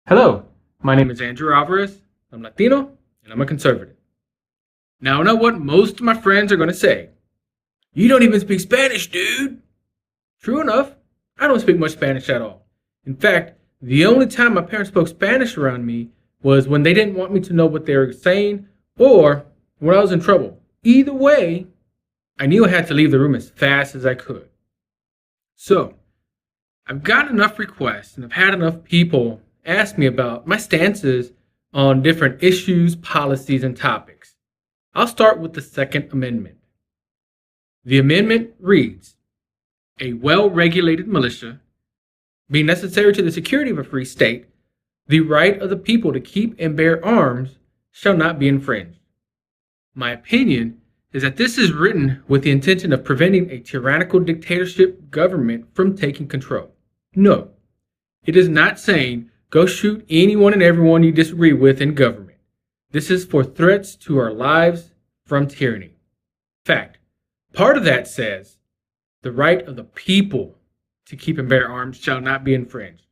Hello, my name is Andrew Alvarez. I'm Latino and I'm a conservative. Now, I know what most of my friends are going to say. You don't even speak Spanish, dude. True enough, I don't speak much Spanish at all. In fact, the only time my parents spoke Spanish around me was when they didn't want me to know what they were saying or when I was in trouble. Either way, I knew I had to leave the room as fast as I could. So, I've got enough requests and I've had enough people ask me about my stances on different issues, policies, and topics. I'll start with the Second Amendment. The amendment reads, a well-regulated militia, being necessary to the security of a free state, the right of the people to keep and bear arms shall not be infringed. My opinion is that this is written with the intention of preventing a tyrannical dictatorship government from taking control. No, it is not saying go shoot anyone and everyone you disagree with in government. This is for threats to our lives from tyranny. Fact, part of that says the right of the people to keep and bear arms shall not be infringed.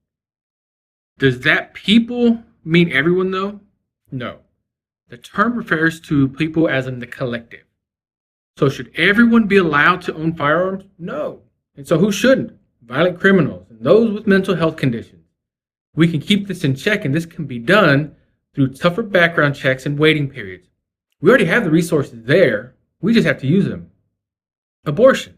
Does that people mean everyone though? No. The term refers to people as in the collective. So should everyone be allowed to own firearms? No. And so who shouldn't? Violent criminals and those with mental health conditions. We can keep this in check, and this can be done through tougher background checks and waiting periods. We already have the resources there. We just have to use them. Abortion.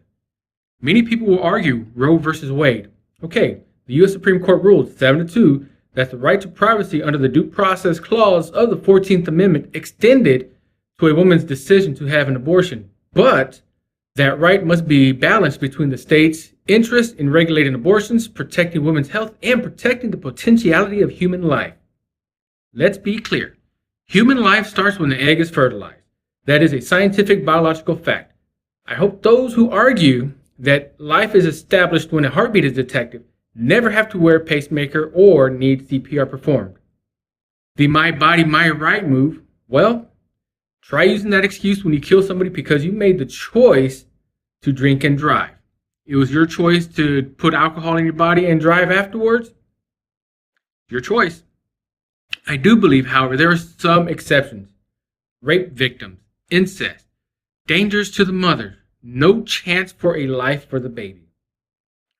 Many people will argue Roe versus Wade. Okay, the U.S. Supreme Court ruled 7-2 that the right to privacy under the Due Process Clause of the 14th Amendment extended to a woman's decision to have an abortion. But that right must be balanced between the state's interest in regulating abortions, protecting women's health, and protecting the potentiality of human life. Let's be clear. Human life starts when the egg is fertilized. That is a scientific biological fact. I hope those who argue that life is established when a heartbeat is detected never have to wear a pacemaker or need CPR performed. The my body, my right move, well, try using that excuse when you kill somebody because you made the choice to drink and drive. It was your choice to put alcohol in your body and drive afterwards. Your choice. I do believe, however, there are some exceptions. Rape victims, incest, dangers to the mother, no chance for a life for the baby.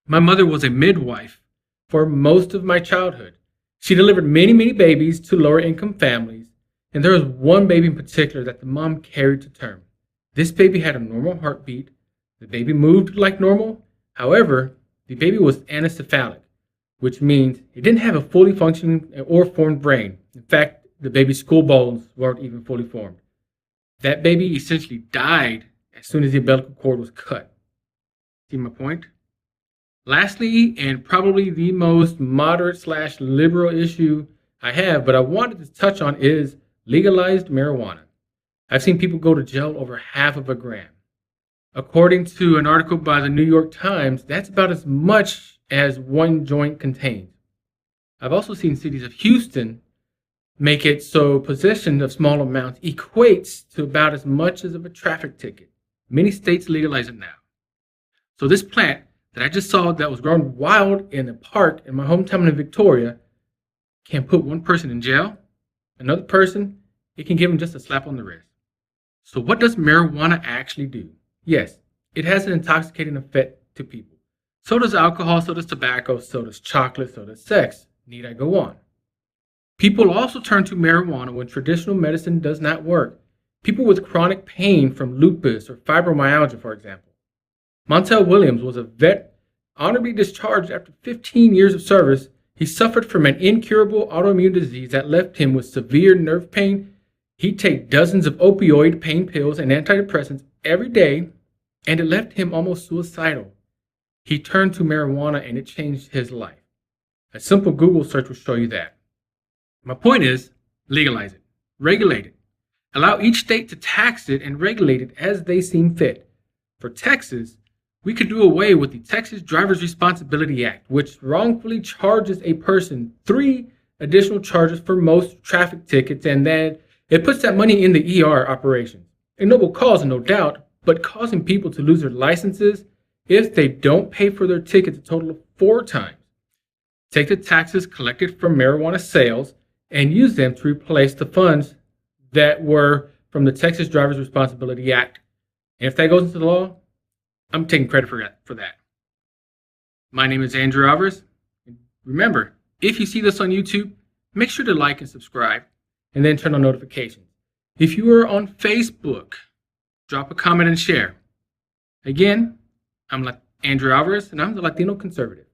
My mother was a midwife for most of my childhood. She delivered many, many babies to lower income families. And there was one baby in particular that the mom carried to term. This baby had a normal heartbeat. The baby moved like normal. However, the baby was anencephalic, which means it didn't have a fully functioning or formed brain. In fact, the baby's skull bones weren't even fully formed. That baby essentially died as soon as the umbilical cord was cut. See my point? Lastly, and probably the most moderate/liberal issue I have, but I wanted to touch on is legalized marijuana. I've seen people go to jail over half of a gram. According to an article by the New York Times, that's about as much as one joint contains. I've also seen cities of Houston make it so possession of small amounts equates to about as much as of a traffic ticket. Many states legalize it now. So this plant that I just saw that was grown wild in a park in my hometown in Victoria can put one person in jail. Another person, it can give them just a slap on the wrist. So what does marijuana actually do? Yes, it has an intoxicating effect to people. So does alcohol, so does tobacco, so does chocolate, so does sex. Need I go on? People also turn to marijuana when traditional medicine does not work. People with chronic pain from lupus or fibromyalgia, for example. Montel Williams was a vet honorably discharged after 15 years of service. He suffered from an incurable autoimmune disease that left him with severe nerve pain. He'd take dozens of opioid pain pills and antidepressants every day, and it left him almost suicidal. He turned to marijuana and it changed his life. A simple Google search will show you that. My point is, legalize it, regulate it. Allow each state to tax it and regulate it as they seem fit. For Texas, we could do away with the Texas Driver's Responsibility Act, which wrongfully charges a person 3 additional charges for most traffic tickets, and then it puts that money in the ER operations. A noble cause, no doubt, but causing people to lose their licenses if they don't pay for their tickets a total of 4 times. take the taxes collected from marijuana sales and use them to replace the funds that were from the Texas Driver's Responsibility Act. And if that goes into the law, I'm taking credit for that. My name is Andrew Alvarez. Remember, if you see this on YouTube, make sure to like and subscribe, and then turn on notifications. If you are on Facebook, drop a comment and share. Again, I'm Andrew Alvarez, and I'm the Latino Conservative.